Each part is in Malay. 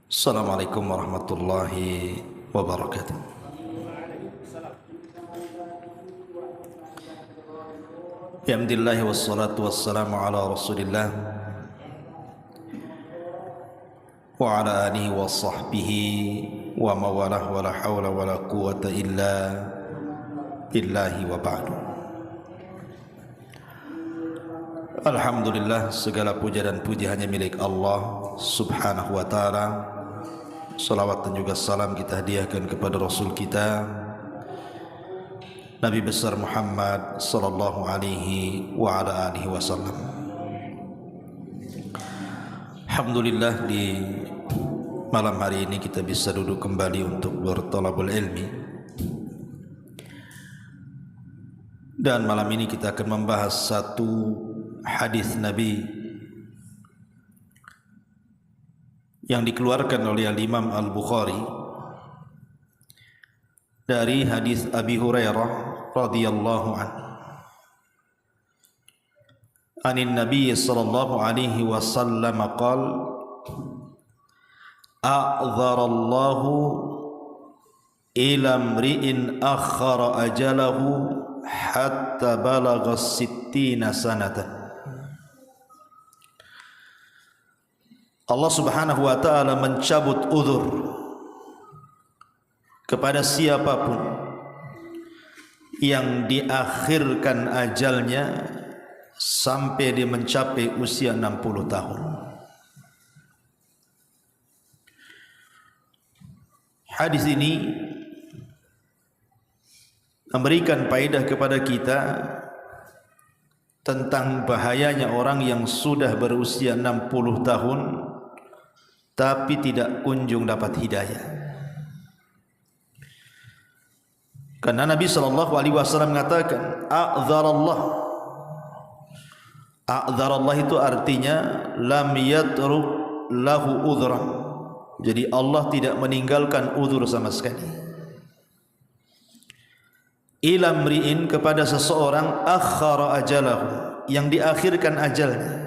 Assalamualaikum warahmatullahi wabarakatuh. Alhamdulillah wassalatu wassalamu ala Rasulillah wa ala alihi wa sahbihi wa mawalah wa la hawla wa la quwwata illa billahi wa ba'du. Alhamdulillah, segala puja dan puji hanya milik Allah subhanahu wa ta'ala. Salawat dan juga salam kita hadiahkan kepada Rasul kita Nabi besar Muhammad sallallahu alaihi wa ala alihi wasallam. Alhamdulillah, di malam hari ini kita bisa duduk kembali untuk berthalabul ilmi. Dan malam ini kita akan membahas satu hadis Nabi yang dikeluarkan oleh Imam Al-Bukhari dari hadis Abi Hurairah radhiyallahu anhu. Anin Nabi sallallahu alaihi wasallam qala: a'dharallahu ila imri'in akhara ajalahu hatta balagha 60 sanatan. Allah subhanahu wa ta'ala mencabut uzur kepada siapapun yang diakhirkan ajalnya sampai dia mencapai usia 60 tahun. Hadis ini memberikan faedah kepada kita tentang bahayanya orang yang sudah berusia 60 tahun tapi tidak kunjung dapat hidayah. Karena Nabi sallallahu alaihi wasallam mengatakan a'dzarallah. A'dzarallah itu artinya lam yatruk lahu udhran. Jadi Allah tidak meninggalkan uzur sama sekali. Ila mri'in, kepada seseorang akhara ajalahu, yang diakhirkan ajalnya,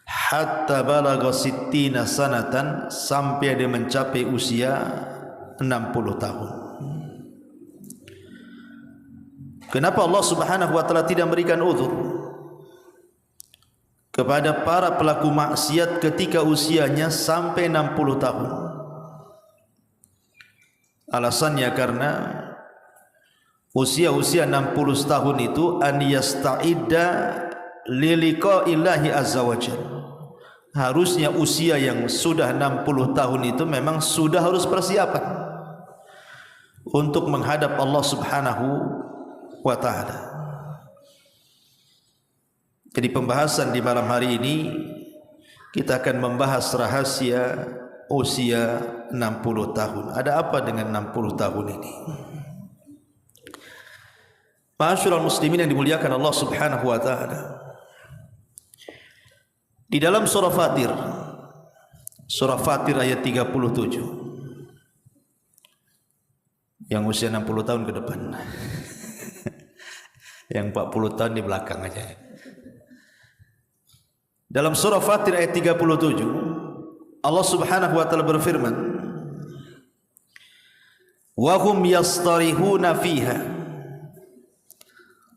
hatta balagha 60 sanatan, sampai dia mencapai usia 60 tahun. Kenapa Allah subhanahu wa ta'ala tidak memberikan uzur kepada para pelaku maksiat ketika usianya sampai 60 tahun? Alasannya karena usia-usia 60 tahun itu an yasta'idda liliqa'illahi azza wajalla. Harusnya usia yang sudah 60 tahun itu memang sudah harus persiapan untuk menghadap Allah subhanahu wa ta'ala. Jadi pembahasan di malam hari ini kita akan membahas rahasia usia 60 tahun. Ada apa dengan 60 tahun ini? Ma'asyiral muslimin yang dimuliakan Allah subhanahu wa ta'ala, di dalam surah Fatir ayat 37, yang usia 60 tahun ke depan yang 40 tahun di belakang aja. Dalam surah Fatir ayat 37 Allah subhanahu wa ta'ala berfirman, wa hum yastarihuna fiha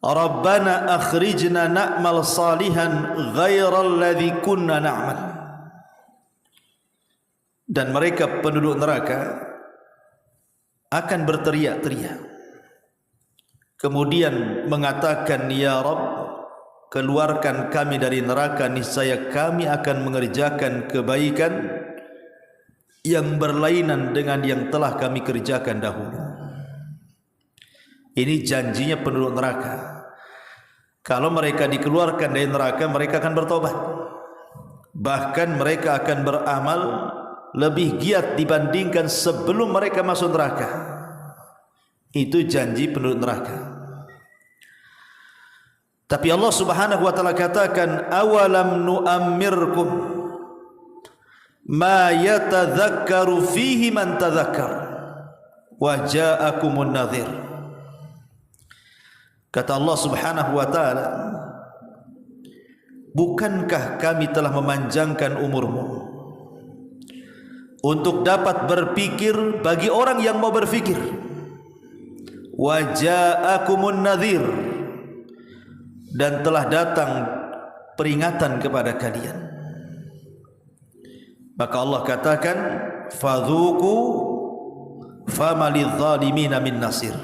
Rabbana akhrijna na'mal salihan ghairal ladzi kunna na'mal. Dan mereka penduduk neraka akan berteriak-teriak, kemudian mengatakan, ya Rabb, keluarkan kami dari neraka, niscaya kami akan mengerjakan kebaikan yang berlainan dengan yang telah kami kerjakan dahulu. Ini janjinya penduduk neraka. Kalau mereka dikeluarkan dari neraka, mereka akan bertobat. Bahkan mereka akan beramal lebih giat dibandingkan sebelum mereka masuk neraka. Itu janji penduduk neraka. Tapi Allah subhanahu wa ta'ala katakan, awalam nu'ammirkum ma yatadhakkaru fihi man tadhakkar wa ja'akumun nadhir. Kata Allah subhanahu wa ta'ala, bukankah kami telah memanjangkan umurmu untuk dapat berpikir bagi orang yang mau berfikir. Wa ja'akumun nadhir, dan telah datang peringatan kepada kalian. Maka Allah katakan, fadhuku famalidh zalimina min nasir.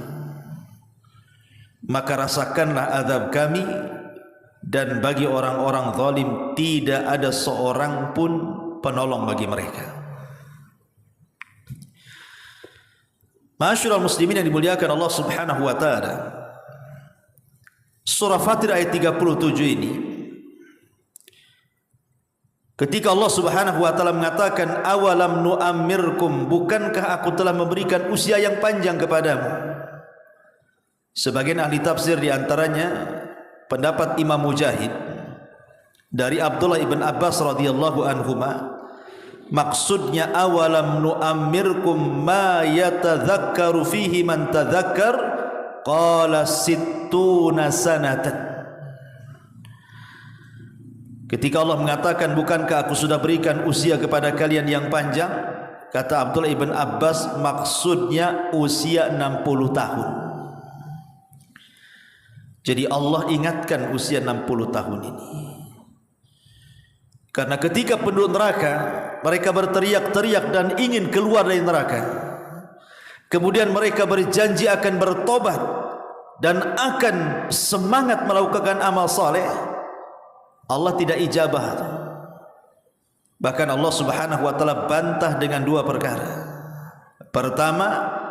Maka rasakanlah azab kami, dan bagi orang-orang zalim tidak ada seorang pun penolong bagi mereka. Ma'asyiral muslimin yang dimuliakan Allah Subhanahu wa taala, surah Fatir ayat 37 ini, ketika Allah Subhanahu wa taala mengatakan awalam nu'ammirkum, bukankah aku telah memberikan usia yang panjang kepadamu? Sebagian ahli tafsir di antaranya pendapat Imam Mujahid dari Abdullah ibn Abbas radhiyallahu anhuma, maksudnya awalam nu'ammirkum ma yatadhakkaru fihi man tadhakkar qala sittuna sanatan. Ketika Allah mengatakan bukankah aku sudah berikan usia kepada kalian yang panjang, kata Abdullah ibn Abbas maksudnya usia 60 tahun. Jadi Allah ingatkan usia 60 tahun ini, karena ketika penduduk neraka mereka berteriak-teriak dan ingin keluar dari neraka, kemudian mereka berjanji akan bertobat dan akan semangat melakukan amal saleh, Allah tidak ijabah. Bahkan Allah Subhanahu wa taala bantah dengan dua perkara. Pertama,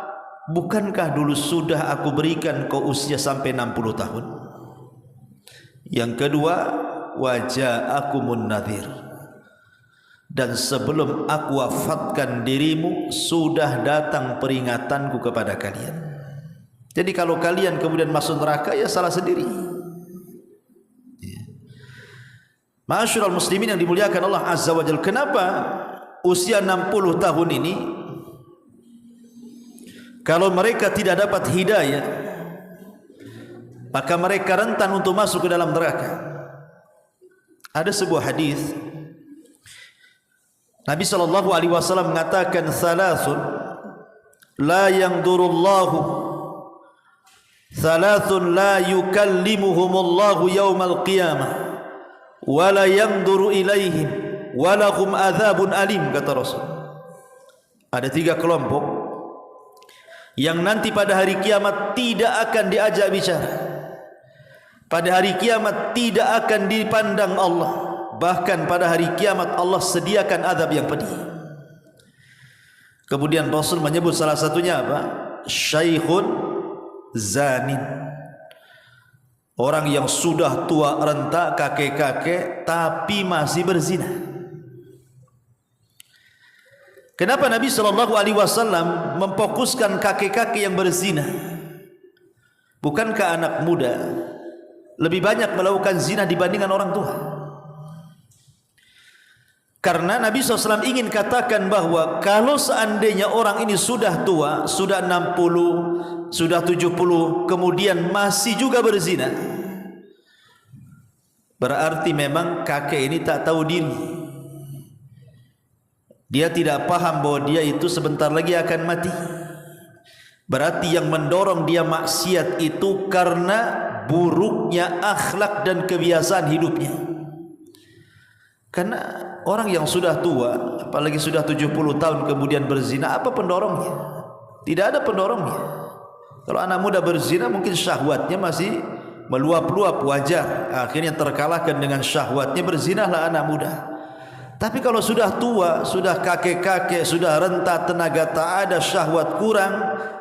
bukankah dulu sudah aku berikan kau usia sampai 60 tahun? Yang kedua, waja'akumun nadhir, dan sebelum aku wafatkan dirimu sudah datang peringatanku kepada kalian. Jadi kalau kalian kemudian masuk neraka, ya salah sendiri. Ma'asyiral muslimin yang dimuliakan Allah Azza wa Jalla, kenapa usia 60 tahun ini? Kalau mereka tidak dapat hidayah, maka mereka rentan untuk masuk ke dalam neraka. Ada sebuah hadis Nabi SAW mengatakan, thalathun la yanzurullahu, thalathun la yukallimuhumullahu yawmal qiyamah wa la yanzuru ilaihim wa lahum adzabun alim, kata Rasul. Ada 3 kelompok yang nanti pada hari kiamat tidak akan diajak bicara, pada hari kiamat tidak akan dipandang Allah, bahkan pada hari kiamat Allah sediakan azab yang pedih. Kemudian Rasul menyebut salah satunya apa? Syaikhun zanin, orang yang sudah tua renta, kakek-kakek, tapi masih berzina. Kenapa Nabi SAW memfokuskan kakek-kakek yang berzina? Bukankah anak muda lebih banyak melakukan zina dibandingkan orang tua? Karena Nabi SAW ingin katakan bahwa kalau seandainya orang ini sudah tua, sudah 60, sudah 70, kemudian masih juga berzina, berarti memang kakek ini tak tahu diri. Dia tidak paham bahwa dia itu sebentar lagi akan mati. Berarti yang mendorong dia maksiat itu karena buruknya akhlak dan kebiasaan hidupnya. Karena orang yang sudah tua, apalagi sudah 70 tahun kemudian berzina, apa pendorongnya? Tidak ada pendorongnya. Kalau anak muda berzina mungkin syahwatnya masih meluap-luap, wajar. Akhirnya terkalahkan dengan syahwatnya, berzinalah anak muda. Tapi kalau sudah tua, sudah kakek-kakek, sudah renta, tenaga tak ada, syahwat kurang,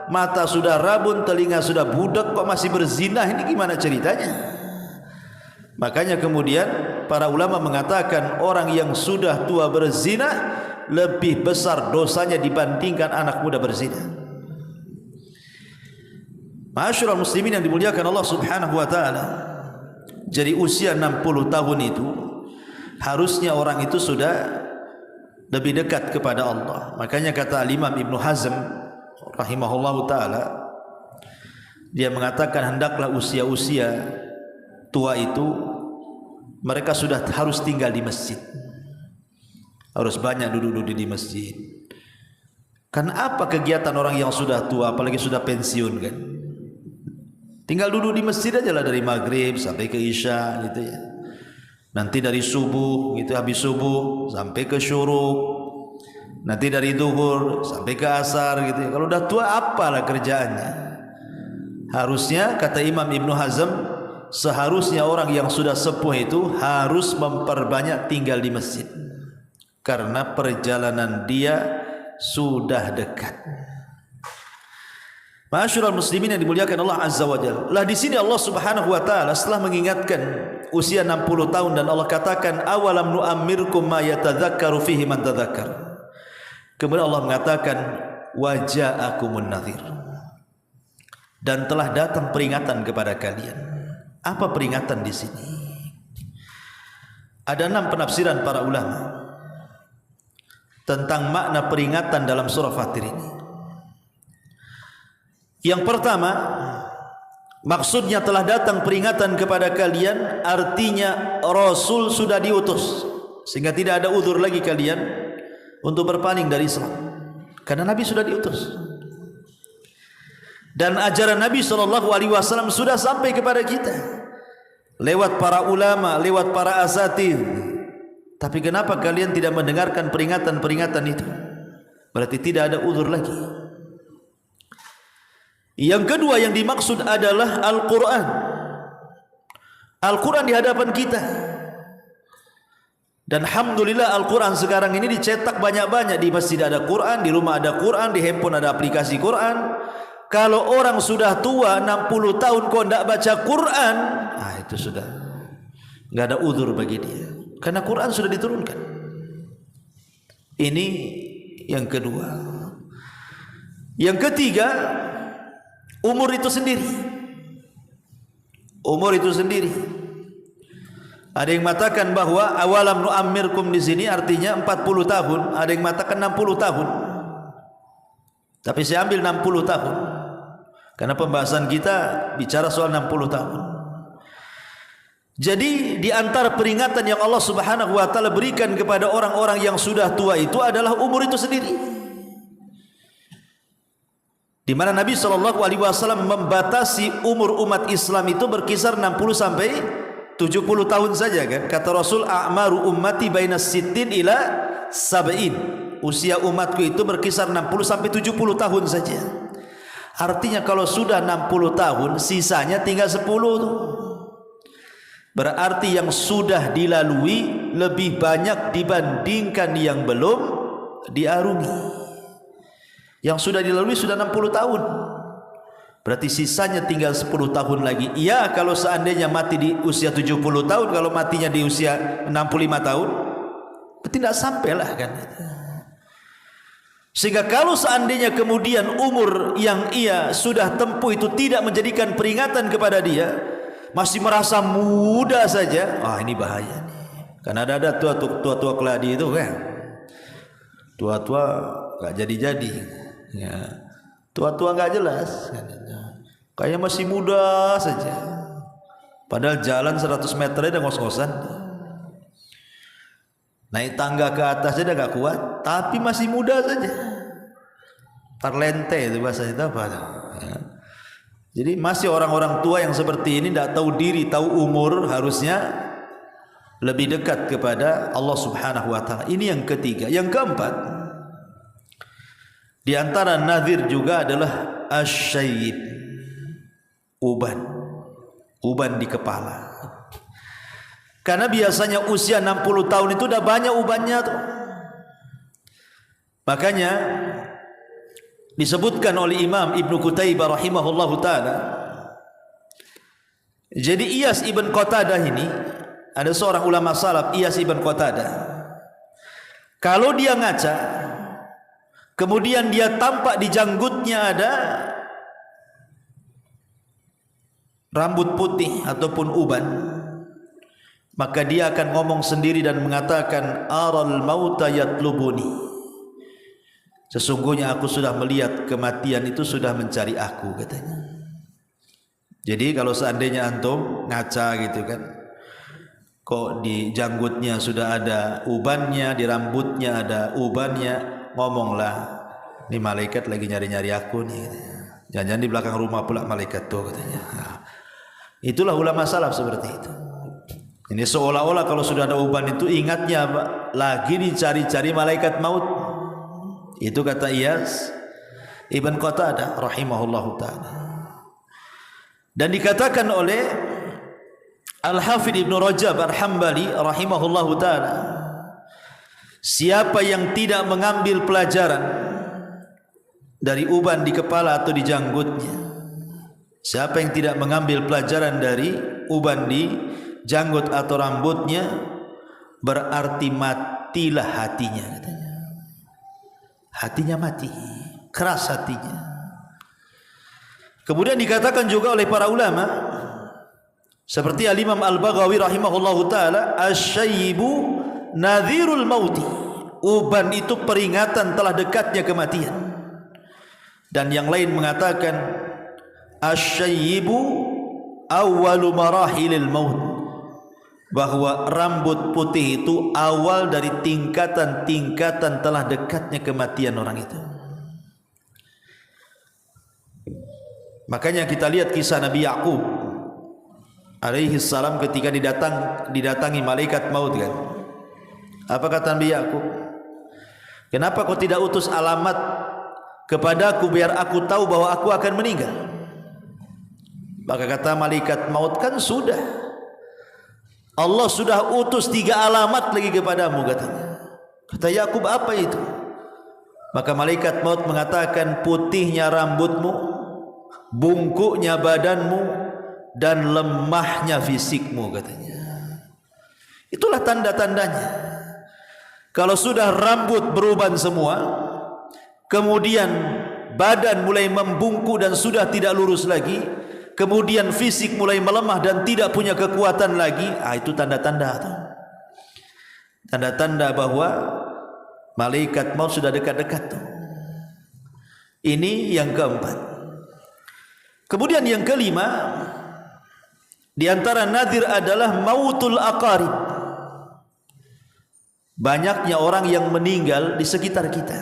mata sudah rabun, telinga sudah budak, kok masih berzina, ini gimana ceritanya? Makanya kemudian para ulama mengatakan orang yang sudah tua berzina lebih besar dosanya dibandingkan anak muda berzina. Ma'asyiral muslimin yang dimuliakan Allah Subhanahu wa taala, jadi usia 60 tahun itu harusnya orang itu sudah lebih dekat kepada Allah. Makanya kata Imam Ibn Hazm rahimahullahu taala, dia mengatakan hendaklah usia-usia tua itu mereka sudah harus tinggal di masjid, harus banyak duduk-duduk di masjid. Kan apa kegiatan orang yang sudah tua, apalagi sudah pensiun kan? Tinggal duduk di masjid aja lah dari maghrib sampai ke isya gitu ya. Nanti dari subuh gitu, habis subuh sampai ke syuruk. Nanti dari duhur sampai ke asar gitu ya. Kalau udah tua apalah kerjaannya? Harusnya kata Imam Ibnu Hazm, seharusnya orang yang sudah sepuh itu harus memperbanyak tinggal di masjid. Karena perjalanan dia sudah dekat. Ma'asyiral muslimin yang dimuliakan Allah Azza wa Jalla. Lah di sini Allah Subhanahu wa taala setelah mengingatkan usia 60 tahun dan Allah katakan awalam nu'ammirkum ma yatadzakkaru fihi man tadzakkar. Kemudian Allah mengatakan waja'akumun nadhir. Dan telah datang peringatan kepada kalian. Apa peringatan di sini? Ada 6 penafsiran para ulama tentang makna peringatan dalam surah Fatir ini. Yang pertama, maksudnya telah datang peringatan kepada kalian, artinya Rasul sudah diutus, sehingga tidak ada uzur lagi kalian untuk berpaling dari Islam, karena Nabi sudah diutus. Dan ajaran Nabi SAW sudah sampai kepada kita lewat para ulama, lewat para asatidz. Tapi kenapa kalian tidak mendengarkan peringatan-peringatan itu? Berarti tidak ada uzur lagi. Yang kedua yang dimaksud adalah Al-Quran. Al-Quran di hadapan kita. Dan alhamdulillah Al-Quran sekarang ini dicetak banyak-banyak. Di masjid ada Quran, di rumah ada Quran, di handphone ada aplikasi Quran. Kalau orang sudah tua 60 tahun kok tidak baca Quran, itu sudah nggak ada uzur bagi dia. Karena Quran sudah diturunkan. Ini yang kedua. Yang ketiga, umur itu sendiri. Umur itu sendiri. Ada yang mengatakan bahwa awalam nu'ammirkum di sini artinya 40 tahun, ada yang mengatakan 60 tahun. Tapi saya ambil 60 tahun. Karena pembahasan kita bicara soal 60 tahun. Jadi di antara peringatan yang Allah Subhanahu wa taala berikan kepada orang-orang yang sudah tua itu adalah umur itu sendiri. Di mana Nabi SAW membatasi umur umat Islam itu berkisar 60 sampai 70 tahun saja kan. Kata Rasul, a'maru ummati bainas sittin ila sab'in. Usia umatku itu berkisar 60 sampai 70 tahun saja. Artinya kalau sudah 60 tahun sisanya tinggal 10 tuh. Berarti yang sudah dilalui lebih banyak dibandingkan yang belum diarungi. Yang sudah dilalui sudah 60 tahun. Berarti sisanya tinggal 10 tahun lagi. Iya, kalau seandainya mati di usia 70 tahun, kalau matinya di usia 65 tahun, berarti tidak sampailah kan. Sehingga kalau seandainya kemudian umur yang ia sudah tempuh itu tidak menjadikan peringatan kepada dia, masih merasa muda saja, ini bahaya nih. Karena ada tua-tua keladi itu kan, tua-tua gak jadi-jadi ya. Tua-tua gak jelas, kayak masih muda saja, padahal jalan 100 meter aja ngos-ngosan, naik tangga ke atasnya udah gak kuat, tapi masih muda saja. Parlente itu bahasa itu apa ya. Jadi masih orang-orang tua yang seperti ini tidak tahu diri, tahu umur, harusnya lebih dekat kepada Allah Subhanahu wa taala. Ini yang ketiga. Yang keempat, di antara nadhir juga adalah asyaib, uban di kepala. Karena biasanya usia 60 tahun itu udah banyak ubannya tuh. Makanya disebutkan oleh Imam Ibnu Qutaibah rahimahullahu taala. Jadi Iyas ibn Qatadah ini, ada seorang ulama salaf, Iyas ibn Qatadah. Kalau dia ngaca, kemudian dia tampak di janggutnya ada rambut putih ataupun uban, maka dia akan ngomong sendiri dan mengatakan aral mauta yatlubuni. Sesungguhnya aku sudah melihat kematian itu sudah mencari aku, katanya. Jadi kalau seandainya antum ngaca gitu kan, kok di janggutnya sudah ada ubannya, di rambutnya ada ubannya, ngomonglah ini malaikat lagi nyari-nyari aku nih. Jangan-jangan di belakang rumah pula malaikat tuh katanya. Nah, itulah ulama salaf seperti itu. Ini seolah-olah kalau sudah ada uban itu ingatnya lagi dicari-cari malaikat maut. Itu kata Iyas Ibn Qatadah rahimahullahu ta'ala. Dan dikatakan oleh Al-Hafidh Ibn Rajab Al-Hambali rahimahullahu ta'ala, siapa yang tidak mengambil pelajaran dari uban di kepala atau di janggutnya, siapa yang tidak mengambil pelajaran dari uban di janggut atau rambutnya, berarti matilah hatinya katanya. Hatinya mati, keras hatinya. Kemudian dikatakan juga oleh para ulama seperti Al-Imam Al-Baghawi rahimahullahu ta'ala, asyayyibu nadhirul mauti, uban itu peringatan telah dekatnya kematian. Dan yang lain mengatakan asyayyibu awwalu marahilil maut, bahwa rambut putih itu awal dari tingkatan-tingkatan telah dekatnya kematian orang itu. Makanya kita lihat kisah Nabi Ya'qub alaihi salam ketika didatangi malaikat maut kan. Apa kata Nabi Ya'qub? Kenapa kau tidak utus alamat kepadaku biar aku tahu bahwa aku akan meninggal? Maka kata malaikat maut, kan sudah, Allah sudah utus 3 alamat lagi kepadamu katanya. Kata Ya'qub, apa itu? Maka malaikat maut mengatakan, putihnya rambutmu, bungkuknya badanmu, dan lemahnya fisikmu katanya. Itulah tanda-tandanya. Kalau sudah rambut beruban semua, kemudian badan mulai membungkuk dan sudah tidak lurus lagi, kemudian fisik mulai melemah dan tidak punya kekuatan lagi, itu tanda-tanda. Tanda-tanda bahwa malaikat maut sudah dekat-dekat. Ini yang keempat. Kemudian yang kelima, di antara nadir adalah mautul aqarib. Banyaknya orang yang meninggal di sekitar kita.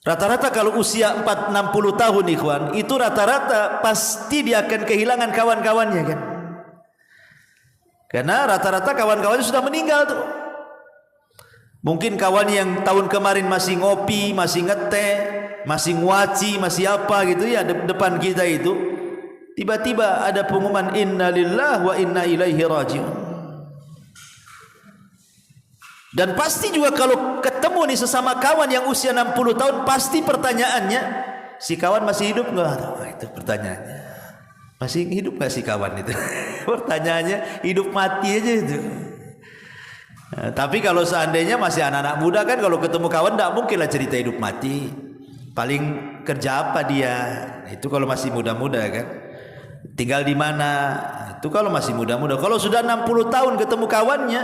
Rata-rata kalau usia 4-60 tahun ikhwan, itu rata-rata pasti dia akan kehilangan kawan-kawannya kan. Karena rata-rata kawan-kawannya sudah meninggal tuh. Mungkin kawan yang tahun kemarin masih ngopi, masih ngeteh, masih nguaci, masih apa gitu ya depan kita itu, tiba-tiba ada pengumuman inna lillahi wa inna ilaihi raji'un. Dan pasti juga kalau ketemu nih sesama kawan yang usia 60 tahun, pasti pertanyaannya, si kawan masih hidup enggak? Itu pertanyaannya. Masih hidup enggak si kawan itu? Pertanyaannya hidup mati aja itu. Nah, tapi kalau seandainya masih anak-anak muda kan, kalau ketemu kawan enggak mungkin lah cerita hidup mati. Paling kerja apa dia? Itu kalau masih muda-muda kan. Tinggal di mana? Itu kalau masih muda-muda. Kalau sudah 60 tahun ketemu kawannya,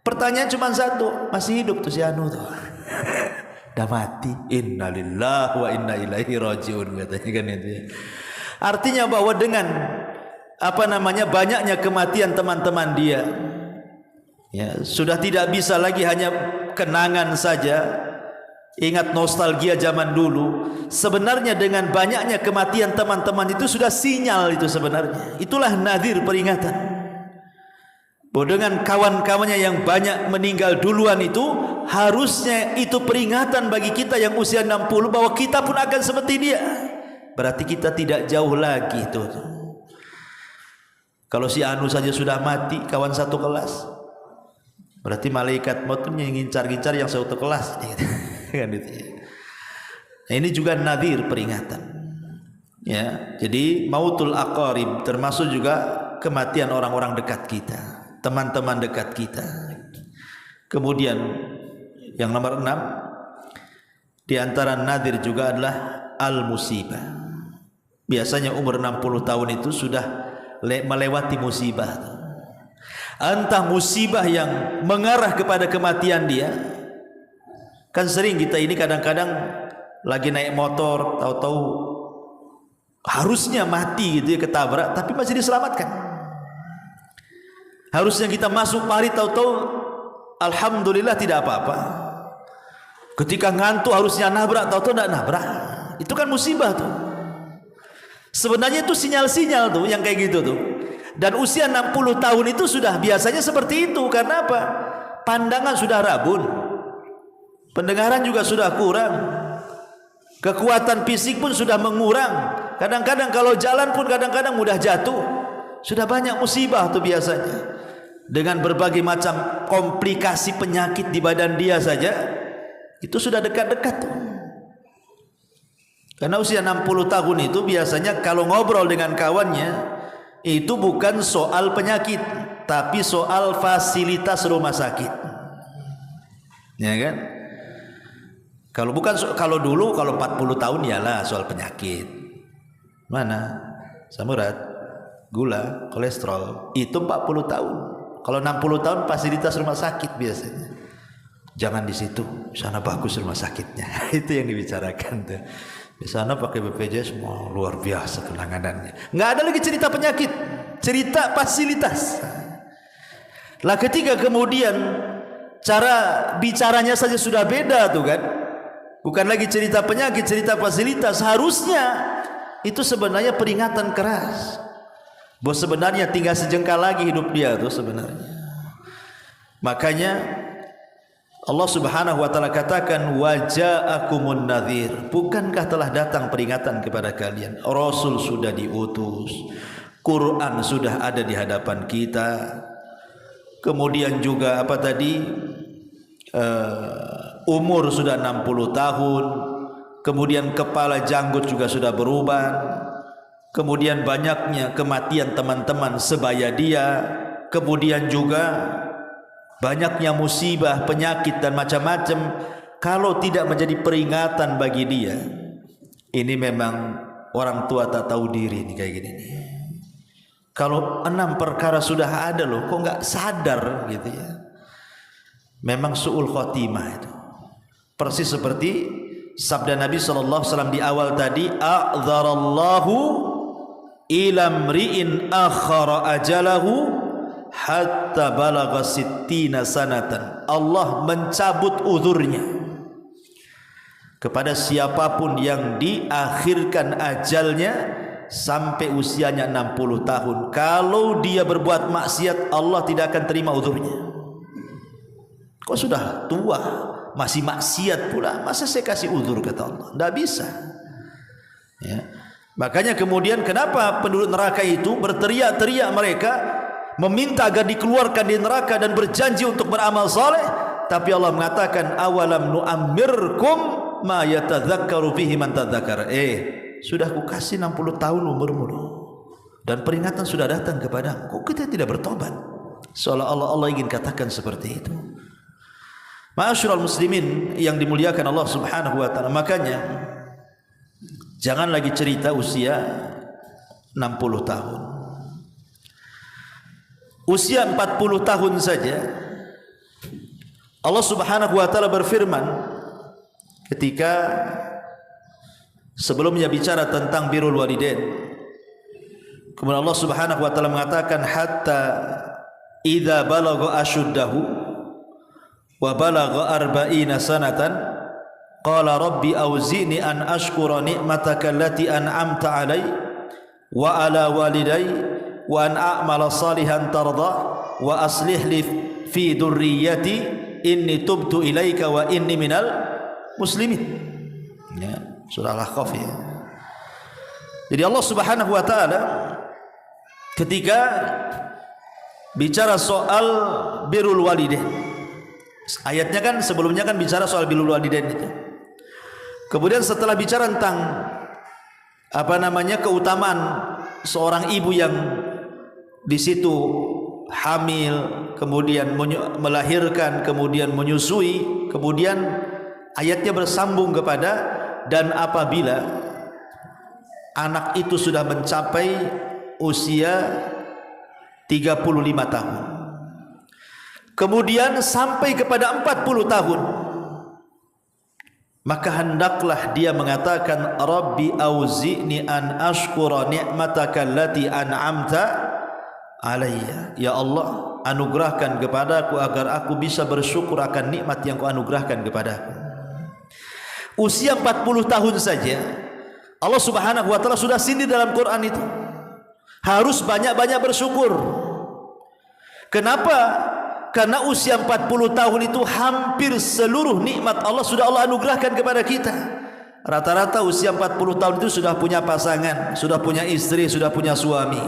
pertanyaan cuma satu, masih hidup tuh si anu tuh. Dah mati. Innalillahi wa inna ilaihi raji'un katanya kan itu. Artinya bahwa dengan banyaknya kematian teman-teman dia, ya, sudah tidak bisa lagi hanya kenangan saja, ingat nostalgia zaman dulu. Sebenarnya dengan banyaknya kematian teman-teman itu sudah sinyal itu sebenarnya. Itulah nadir peringatan. Bahwa dengan kawan-kawannya yang banyak meninggal duluan itu, harusnya itu peringatan bagi kita yang usia 60 bahwa kita pun akan seperti dia. Berarti kita tidak jauh lagi itu. Kalau si anu saja sudah mati, kawan satu kelas, berarti malaikat maut ngincar-ngincar yang satu kelas. Kan itu. Nah, ini juga nadir peringatan. Ya, jadi mautul aqarib termasuk juga kematian orang-orang dekat kita, teman-teman dekat kita. Kemudian yang nomor 6 di antara nadir juga adalah al-musibah. Biasanya umur 60 tahun itu sudah melewati musibah. Entah musibah yang mengarah kepada kematian dia. Kan sering kita ini kadang-kadang lagi naik motor, tahu-tahu harusnya mati gitu ya, ketabrak, tapi masih diselamatkan. Harusnya kita masuk parit, tahu-tahu alhamdulillah tidak apa-apa. Ketika ngantuk harusnya nabrak, tahu-tahu tidak nabrak. Itu kan musibah tuh. Sebenarnya itu sinyal-sinyal tuh yang kayak gitu tuh. Dan usia 60 tahun itu sudah biasanya seperti itu. Karena apa? Pandangan sudah rabun, pendengaran juga sudah kurang, kekuatan fisik pun sudah mengurang. Kadang-kadang kalau jalan pun kadang-kadang mudah jatuh. Sudah banyak musibah tuh biasanya. Dengan berbagai macam komplikasi penyakit di badan dia saja, itu sudah dekat-dekat tuh. Karena usia 60 tahun itu biasanya kalau ngobrol dengan kawannya, itu bukan soal penyakit, tapi soal fasilitas rumah sakit. Ya kan? Kalau bukan kalau dulu kalau 40 tahun ialah soal penyakit. Mana? Asam urat, gula, kolesterol, itu 40 tahun. Kalau 60 tahun fasilitas rumah sakit biasanya. Jangan di situ, sana bagus rumah sakitnya. Itu yang dibicarakan tuh. Di sana pakai BPJS, semua luar biasa penanganannya. Nggak ada lagi cerita penyakit, cerita fasilitas. Lah ketika kemudian cara bicaranya saja sudah beda tuh kan. Bukan lagi cerita penyakit, cerita fasilitas. Harusnya itu sebenarnya peringatan keras. Bahwa sebenarnya tinggal sejengkal lagi hidup dia tuh sebenarnya. Makanya Allah Subhanahu wa taala katakan waja'akumun nadhir, bukankah telah datang peringatan kepada kalian? Rasul sudah diutus, Quran sudah ada di hadapan kita. Kemudian juga apa tadi? Umur sudah 60 tahun. Kemudian kepala janggut juga sudah berubah. Kemudian banyaknya kematian teman-teman sebaya dia. Kemudian juga banyaknya musibah, penyakit dan macam-macam. Kalau tidak menjadi peringatan bagi dia, ini memang orang tua tak tahu diri nih kayak gini nih. Kalau 6 perkara sudah ada loh, kok nggak sadar gitu ya. Memang su'ul khotimah itu. Persis seperti sabda Nabi SAW di awal tadi, a'dzarallahu ilamri'in akhara ajalahu hatta balagha sittina sanatan. Allah mencabut uzurnya kepada siapapun yang diakhirkan ajalnya sampai usianya 60 tahun. Kalau dia berbuat maksiat, Allah tidak akan terima uzurnya. Kok sudah tua masih maksiat pula, masa saya kasih uzur, kata Allah? Tidak bisa ya. Makanya kemudian kenapa penduduk neraka itu berteriak-teriak, mereka meminta agar dikeluarkan di neraka dan berjanji untuk beramal saleh, tapi Allah mengatakan awalam nu'ammirkum ma yatadzakkaru fihi man tadzakara. Sudah kukasih 60 tahun umurmu dan peringatan sudah datang kepadamu, kok kita tidak bertobat? Seolah-olah Allah ingin katakan seperti itu. Ma'asyiral muslimin yang dimuliakan Allah Subhanahu wa taala, makanya jangan lagi cerita usia 60 tahun. Usia 40 tahun saja Allah Subhanahu wa taala berfirman ketika sebelumnya bicara tentang birrul walidain. Kemudian Allah Subhanahu wa taala mengatakan hatta idza balagha ashuddahu wa balagha 40 sanatan qala rabbi auzi'ni an ashkura ni'mataka allati an'amta 'alai wa 'ala walidayya wa an a'mala salihan tarda wa aslih li fi dzurriyyati inni tubtu ilaika wa inni minal muslimin. Ya, surah Al-Ahqaf ya. Jadi Allah Subhanahu wa taala ketika bicara soal birrul walidain, ayatnya kan sebelumnya kan bicara soal birrul walidain itu. Kemudian setelah bicara tentang apa namanya keutamaan seorang ibu yang di situ hamil, kemudian melahirkan, kemudian menyusui, kemudian ayatnya bersambung kepada dan apabila anak itu sudah mencapai usia 35 tahun, kemudian sampai kepada 40 tahun, maka hendaklah dia mengatakan Rabbi auzi'ni an ashkura ni'mataka allati an'amta alayya. Ya Allah, anugerahkan kepadaku agar aku bisa bersyukur akan nikmat yang kau anugerahkan kepadaku. usia 40 tahun saja Allah Subhanahu wa taala sudah sindir dalam Quran itu. Harus banyak-banyak bersyukur. Kenapa? Karena usia 40 tahun itu hampir seluruh nikmat Allah sudah Allah anugerahkan kepada kita. Rata-rata usia 40 tahun itu sudah punya pasangan, sudah punya istri, sudah punya suami.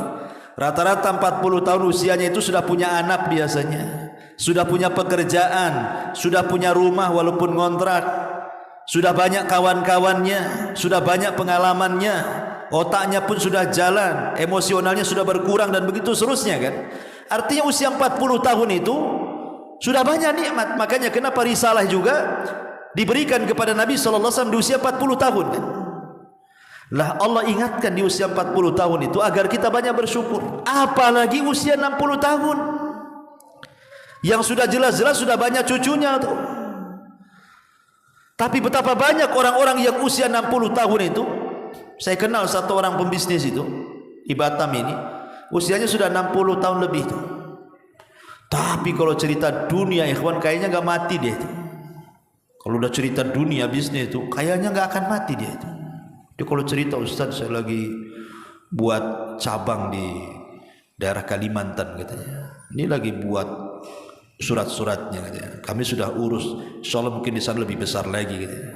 Rata-rata 40 tahun usianya itu sudah punya anak biasanya, sudah punya pekerjaan, sudah punya rumah walaupun ngontrak, sudah banyak kawan-kawannya, sudah banyak pengalamannya, otaknya pun sudah jalan, emosionalnya sudah berkurang dan begitu seterusnya kan. Artinya usia 40 tahun itu sudah banyak nikmat. Makanya kenapa risalah juga diberikan kepada Nabi SAW di usia 40 tahun kan? Lah Allah ingatkan di usia 40 tahun itu agar kita banyak bersyukur. Apalagi usia 60 tahun yang sudah jelas-jelas sudah banyak cucunya tuh. Tapi betapa banyak orang-orang yang usia 60 tahun itu. Saya kenal satu orang pembisnis itu di Batam ini, usianya sudah 60 tahun lebih tuh. Tapi kalau cerita dunia ikhwan kayaknya nggak mati dia itu. Kalau udah cerita dunia bisnis itu kayaknya nggak akan mati dia itu. Dia kalau cerita, Ustaz saya lagi buat cabang di daerah Kalimantan katanya. Ini lagi buat surat-suratnya katanya. Kami sudah urus, insyaallah mungkin di sana lebih besar lagi katanya.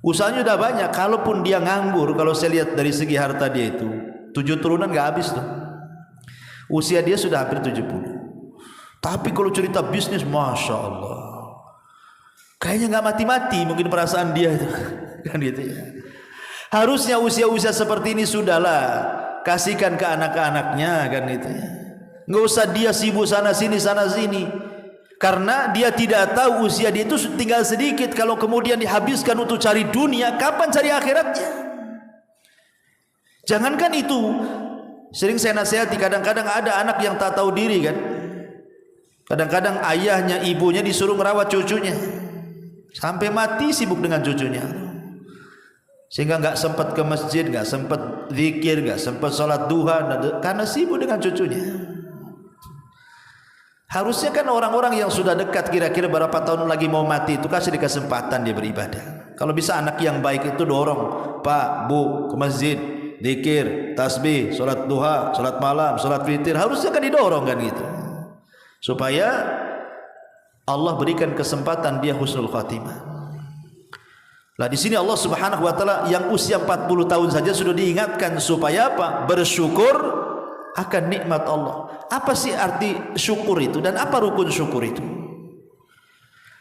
Usahanya udah banyak. Kalaupun dia nganggur, kalau saya lihat dari segi harta dia itu 7 turunan nggak habis tuh. Usia dia sudah hampir 70. Tapi kalau cerita bisnis, masya Allah, kayaknya nggak mati-mati mungkin perasaan dia itu kan gitu ya. Harusnya usia-usia seperti ini sudahlah kasihkan ke anak-anaknya kan itu ya. Nggak usah dia sibuk sana sini karena dia tidak tahu usia dia itu tinggal sedikit. Kalau kemudian dihabiskan untuk cari dunia, kapan cari akhiratnya? Jangankan itu, sering saya nasihati, kadang-kadang ada anak yang tak tahu diri kan. Kadang-kadang ayahnya, ibunya disuruh merawat cucunya sampai mati sibuk dengan cucunya, sehingga nggak sempat ke masjid, nggak sempat zikir, nggak sempat sholat duha karena sibuk dengan cucunya. Harusnya kan orang-orang yang sudah dekat kira-kira berapa tahun lagi mau mati itu kasih kesempatan dia beribadah. Kalau bisa anak yang baik itu dorong, Pak, Bu, ke masjid, zikir, tasbih, sholat duha, sholat malam, sholat witir. Harusnya kan didorong kan gitu, supaya Allah berikan kesempatan dia husnul khatimah. Lah di sini Allah Subhanahu wa taala yang usia 40 tahun saja sudah diingatkan supaya apa? Bersyukur akan nikmat Allah. Apa sih arti syukur itu dan apa rukun syukur itu?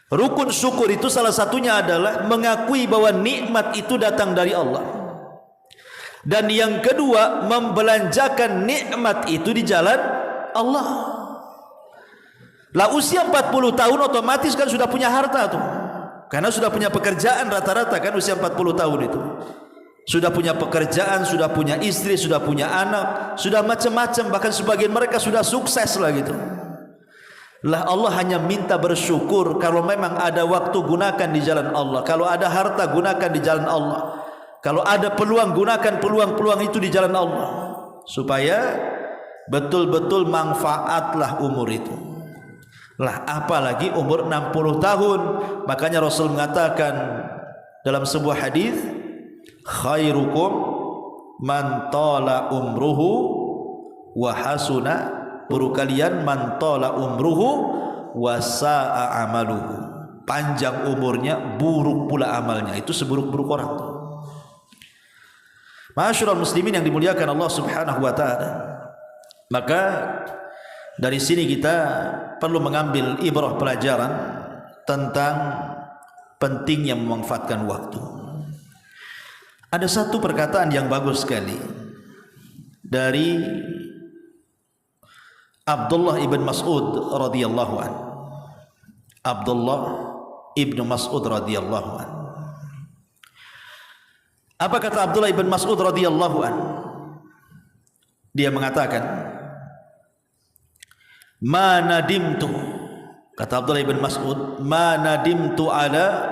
Rukun syukur itu salah satunya adalah mengakui bahwa nikmat itu datang dari Allah. Dan yang kedua, membelanjakan nikmat itu di jalan Allah. Lah usia 40 tahun otomatis kan sudah punya harta tuh. Karena sudah punya pekerjaan rata-rata kan usia 40 tahun itu. Sudah punya pekerjaan, sudah punya istri, sudah punya anak, sudah macam-macam, bahkan sebagian mereka sudah sukses lah gitu. Lah Allah hanya minta bersyukur kalau memang ada waktu gunakan di jalan Allah. Kalau ada harta gunakan di jalan Allah. Kalau ada peluang gunakan peluang-peluang itu di jalan Allah. Supaya betul-betul manfaatlah umur itu. Lah apalagi umur 60 tahun. Makanya Rasul mengatakan dalam sebuah hadis, khairukum man tala umruhu wa hasuna, buruk kalian man tala umruhu wa sa'a amaluhu, panjang umurnya buruk pula amalnya. Itu seburuk-buruk orang tuh. Ma'asyiral muslimin yang dimuliakan Allah Subhanahu wa taala. Maka dari sini kita perlu mengambil ibrah pelajaran tentang pentingnya memanfaatkan waktu. Ada satu perkataan yang bagus sekali dari Abdullah ibn Mas'ud radhiyallahu an. Abdullah ibn Mas'ud radhiyallahu an. Apa kata Abdullah ibn Mas'ud radhiyallahu an? Dia mengatakan, "Ma nadimtu," kata Abdullah ibn Mas'ud, "ma nadimtu ala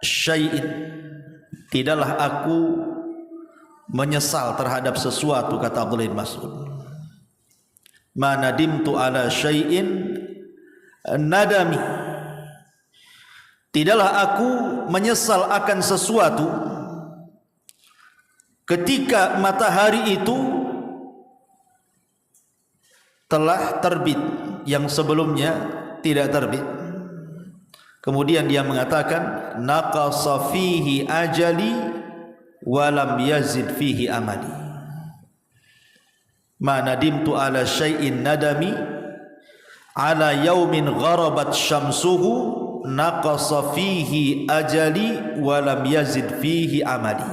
syai'in." Tidaklah aku menyesal terhadap sesuatu, kata Abdullah bin Mas'ud. Ma nadimtu ala syai'in nadami. Tidaklah aku menyesal akan sesuatu ketika matahari itu telah terbit yang sebelumnya tidak terbit. Kemudian dia mengatakan naqasa fihi ajali wa lam yazid fihi amali. Ma nadimtu ala syai'in nadami ala yaumin gharabat syamsuhu naqasa fihi ajali wa lam yazid fihi amali.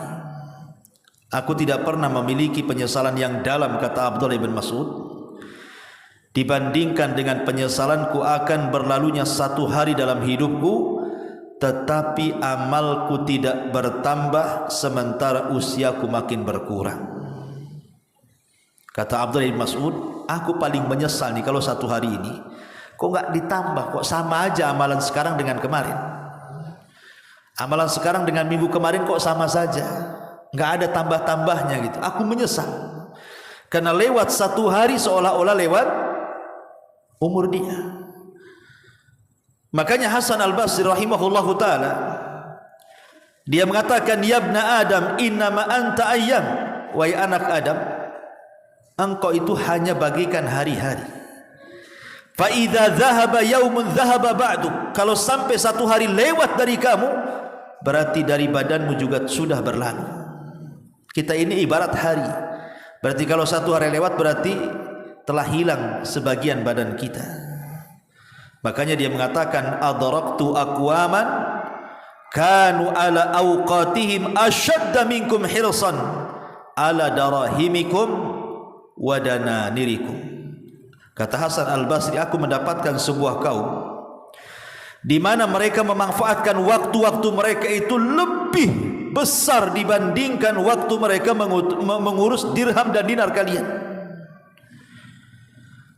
Aku tidak pernah memiliki penyesalan yang dalam, kata Abdullah bin Mas'ud, dibandingkan dengan penyesalanku akan berlalunya satu hari dalam hidupku, tetapi amalku tidak bertambah sementara usiaku makin berkurang. Kata Abdullah bin Mas'ud, aku paling menyesal nih kalau satu hari ini kok nggak ditambah, kok sama aja amalan sekarang dengan kemarin. Amalan sekarang dengan minggu kemarin kok sama saja, nggak ada tambah-tambahnya gitu. Aku menyesal karena lewat satu hari seolah-olah lewat umur dia. Makanya Hasan Al-Basri rahimahullahu ta'ala, dia mengatakan, ya ibna Adam innama anta ayyam, wahai anak Adam, engkau itu hanya bagikan hari-hari. Fa idza dhahaba yaumun dhahaba ba'du, kalau sampai satu hari lewat dari kamu, berarti dari badanmu juga sudah berlalu. Kita ini ibarat hari, berarti kalau satu hari lewat berarti telah hilang sebagian badan kita. Makanya dia mengatakan adraktu aqwaman kanu ala awqatihim ashadda minkum hirsan ala darahimikum wa dananirikum. Kata Hasan Al-Basri, aku mendapatkan sebuah kaum di mana mereka memanfaatkan waktu-waktu mereka itu lebih besar dibandingkan waktu mereka mengurus dirham dan dinar kalian.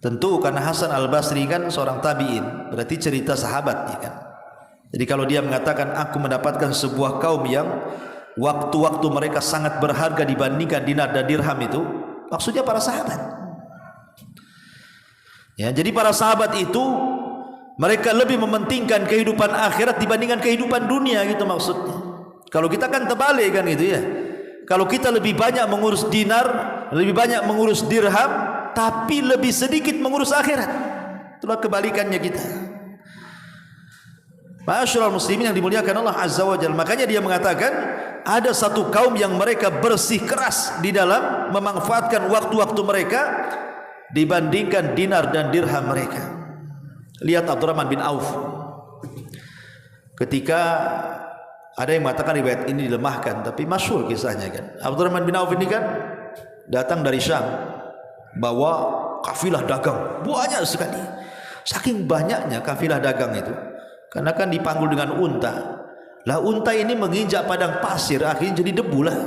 Tentu karena Hasan Al-Basri kan seorang tabi'in, berarti cerita sahabat ya kan. Jadi kalau dia mengatakan aku mendapatkan sebuah kaum yang waktu-waktu mereka sangat berharga dibandingkan dinar dan dirham, itu maksudnya para sahabat. Ya, jadi para sahabat itu mereka lebih mementingkan kehidupan akhirat dibandingkan kehidupan dunia gitu maksudnya. Kalau kita kan terbalik kan gitu ya. Kalau kita lebih banyak mengurus dinar, lebih banyak mengurus dirham, tapi lebih sedikit mengurus akhirat. Itulah kebalikannya kita. Ma'asyiral muslimin yang dimuliakan Allah Azza wa Jalla. Makanya dia mengatakan ada satu kaum yang mereka bersih keras di dalam memanfaatkan waktu-waktu mereka dibandingkan dinar dan dirham mereka. Lihat Abdurrahman bin Auf. Ketika ada yang mengatakan riwayat ini dilemahkan, tapi masyhur kisahnya kan. Abdurrahman bin Auf ini kan datang dari Syam, bawa kafilah dagang banyak sekali. Saking banyaknya kafilah dagang itu, karena kan dipanggul dengan unta. Lah unta ini menginjak padang pasir, akhirnya jadi debu lah.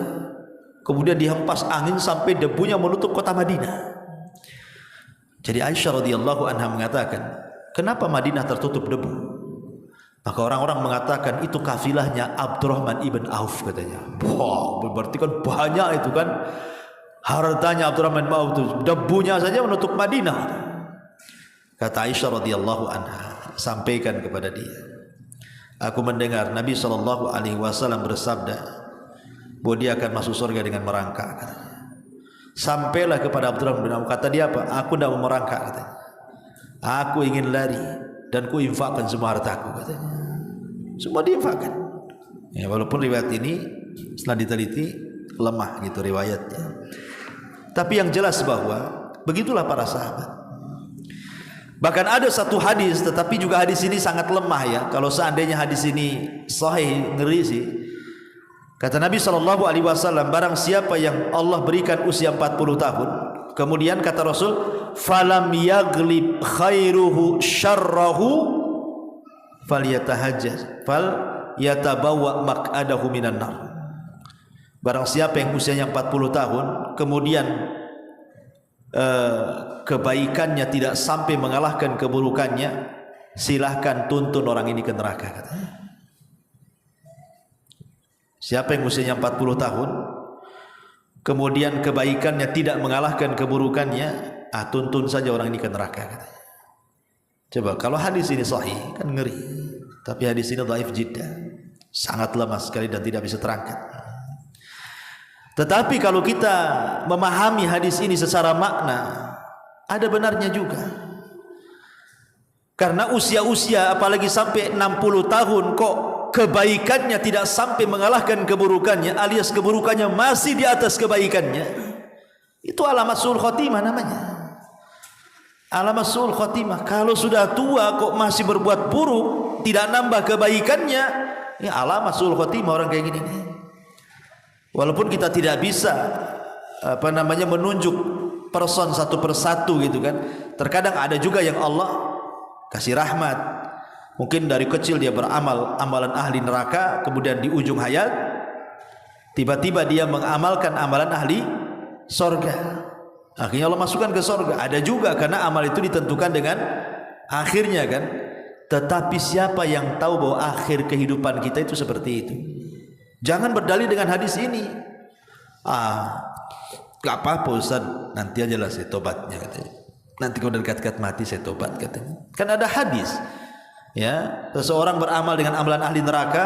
Kemudian dihempas angin sampai debunya menutup kota Madinah. Jadi Aisyah radhiyallahu anha mengatakan, kenapa Madinah tertutup debu? Maka orang-orang mengatakan itu kafilahnya Abdurrahman ibn Auf katanya. Wah, berarti kan banyak itu kan. Hartanya Abdurrahman bin Auf itu debunya saja menutup Madinah. Kata Aisyah radhiyallahu anha, sampaikan kepada dia, aku mendengar Nabi SAW bersabda bahwa dia akan masuk surga dengan merangkak katanya. Sampailah kepada Abdurrahman bin Auf, kata dia apa? Aku tidak mau merangkak katanya. Aku ingin lari dan ku infakkan semua hartaku katanya. Semua diinfakkan. Ya, walaupun riwayat ini setelah diteliti lemah gitu riwayatnya. Tapi yang jelas bahwa begitulah para sahabat. Bahkan ada satu hadis, tetapi juga hadis ini sangat lemah ya. Kalau seandainya hadis ini sahih, ngeri sih. Kata Nabi SAW, barang siapa yang Allah berikan usia 40 tahun, kemudian kata Rasul, falam yaglib khairuhu syarrahu falyatahajjaz fal yatabawa maq'adahu minan nar. Barang siapa yang usianya 40 tahun kemudian kebaikannya tidak sampai mengalahkan keburukannya, silahkan tuntun orang ini ke neraka katanya. Siapa yang usianya 40 tahun kemudian kebaikannya tidak mengalahkan keburukannya, tuntun saja orang ini ke neraka katanya. Coba kalau hadis ini sahih kan ngeri, tapi hadis ini dhaif jiddan, sangat lemah sekali dan tidak bisa terangkat. Tetapi kalau kita memahami hadis ini secara makna, ada benarnya juga. Karena usia-usia apalagi sampai 60 tahun kok kebaikannya tidak sampai mengalahkan keburukannya, alias keburukannya masih di atas kebaikannya, itu alamat su'ul khotimah namanya. Alamat su'ul khotimah. Kalau sudah tua kok masih berbuat buruk, tidak nambah kebaikannya, ya alamat su'ul khotimah orang kayak gini nih. Walaupun kita tidak bisa menunjuk person satu persatu gitu kan. Terkadang ada juga yang Allah kasih rahmat. Mungkin dari kecil dia beramal amalan ahli neraka, kemudian di ujung hayat tiba-tiba dia mengamalkan amalan ahli sorga. Akhirnya Allah masukkan ke sorga. Ada juga karena amal itu ditentukan dengan akhirnya kan. Tetapi siapa yang tahu bahwa akhir kehidupan kita itu seperti itu? Jangan berdalih dengan hadis ini. Gak apa-apa Ustaz, nanti aja lah saya tobatnya katanya. Nanti kalau dekat-dekat mati saya tobat katanya. Kan ada hadis, ya, seseorang beramal dengan amalan ahli neraka,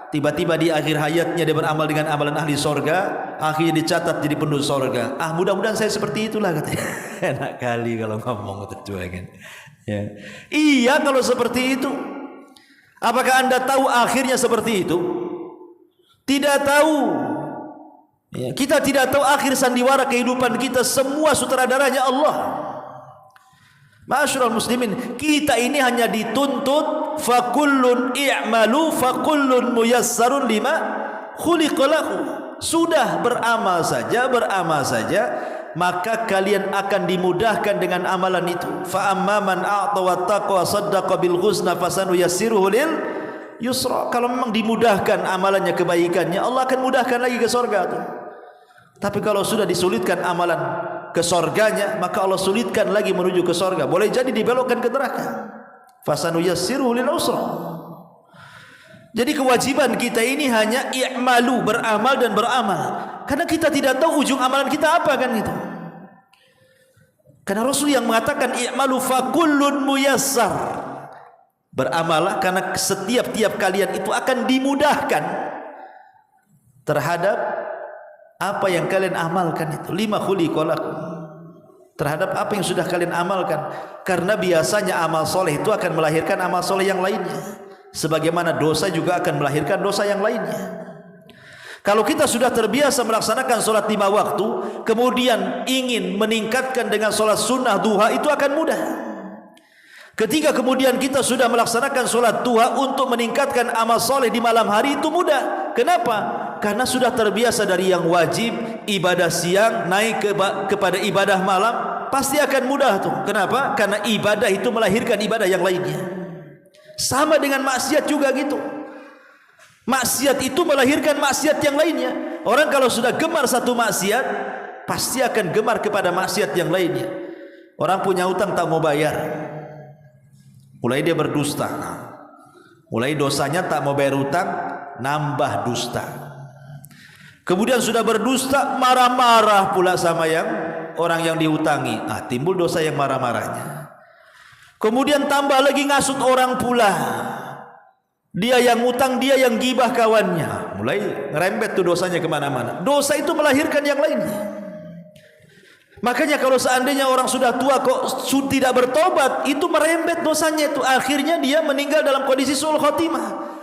tiba-tiba di akhir hayatnya dia beramal dengan amalan ahli sorga, akhirnya dicatat jadi penduduk sorga. Mudah-mudahan saya seperti itulah katanya. Enak kali kalau ngomong terjuangan. Ya. Iya kalau seperti itu. Apakah anda tahu akhirnya seperti itu? Tidak tahu. Ya, kita tidak tahu akhir sandiwara kehidupan kita, semua sutradaranya Allah. Ma'asyiral muslimin, kita ini hanya dituntut fakullun i'malu fakullun muyassarun lima khuliqa lahu. Sudah beramal saja, maka kalian akan dimudahkan dengan amalan itu. Fa amman a'ta wattaqa saddaqa bil husna fasanuyassiruhu lil yusra. Kalau memang dimudahkan amalannya, kebaikannya, Allah akan mudahkan lagi ke surga tuh. Tapi kalau sudah disulitkan amalan ke surganya, maka Allah sulitkan lagi menuju ke surga. Boleh jadi dibelokkan ke neraka. Fasanuyassiruhu lil usra. Jadi kewajiban kita ini hanya i'malu, beramal dan beramal. Karena kita tidak tahu ujung amalan kita apa kan gitu. Karena Rasul yang mengatakan i'malu fakullun muyassar. Beramalah karena setiap kalian itu akan dimudahkan terhadap apa yang kalian amalkan itu. Lima khuliqa lakum. Terhadap apa yang sudah kalian amalkan. Karena biasanya amal soleh itu akan melahirkan amal soleh yang lainnya. Sebagaimana dosa juga akan melahirkan dosa yang lainnya. Kalau kita sudah terbiasa melaksanakan solat 5 waktu, kemudian ingin meningkatkan dengan solat sunnah duha, itu akan mudah. Ketika kemudian kita sudah melaksanakan solat duha untuk meningkatkan amal soleh di malam hari, itu mudah. Kenapa? Karena sudah terbiasa dari yang wajib, ibadah siang, naik kepada ibadah malam, pasti akan mudah tuh. Kenapa? Karena ibadah itu melahirkan ibadah yang lainnya. Sama dengan maksiat juga gitu. Maksiat itu melahirkan maksiat yang lainnya. Orang kalau sudah gemar satu maksiat, pasti akan gemar kepada maksiat yang lainnya. Orang punya utang tak mau bayar, mulai dia berdusta. Mulai dosanya tak mau bayar utang, nambah dusta. Kemudian sudah berdusta, marah-marah pula sama yang orang yang diutangi. Timbul dosa yang marah-marahnya. Kemudian tambah lagi ngasut orang pula. Dia yang utang, dia yang gibah kawannya. Mulai ngerembet tuh dosanya kemana-mana. Dosa itu melahirkan yang lainnya. Makanya kalau seandainya orang sudah tua kok tidak bertobat, itu merembet dosanya itu. Akhirnya dia meninggal dalam kondisi su'ul khotimah.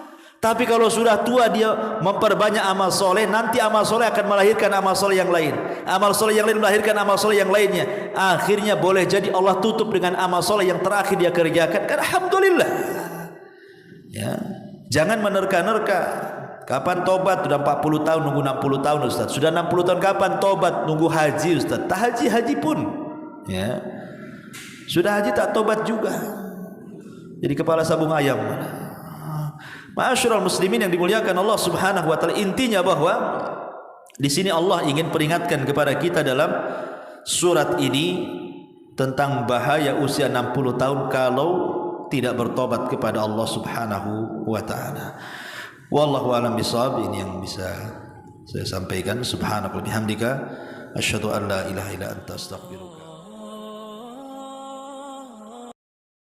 Tapi kalau sudah tua dia memperbanyak amal soleh, nanti amal soleh akan melahirkan amal soleh yang lain. Amal soleh yang lain melahirkan amal soleh yang lainnya. Akhirnya boleh jadi Allah tutup dengan amal soleh yang terakhir dia kerjakan. Kan alhamdulillah. Ya, jangan menerka-nerka. Kapan tobat? Sudah 40 tahun nunggu 60 tahun Ustaz. Sudah 60 tahun kapan tobat? Nunggu haji Ustaz. Tak haji pun. Ya. Sudah haji tak tobat juga. Jadi kepala sabung ayam. Ma'asyiral muslimin yang dimuliakan Allah Subhanahu wa taala, intinya bahwa di sini Allah ingin peringatkan kepada kita dalam surat ini tentang bahaya usia 60 tahun kalau tidak bertobat kepada Allah Subhanahu wa taala. Wallahu a'lam bishawab. Ini yang bisa saya sampaikan. Subhanaka wa bihamdika asyhadu an la ilaha illa anta astaghfiruka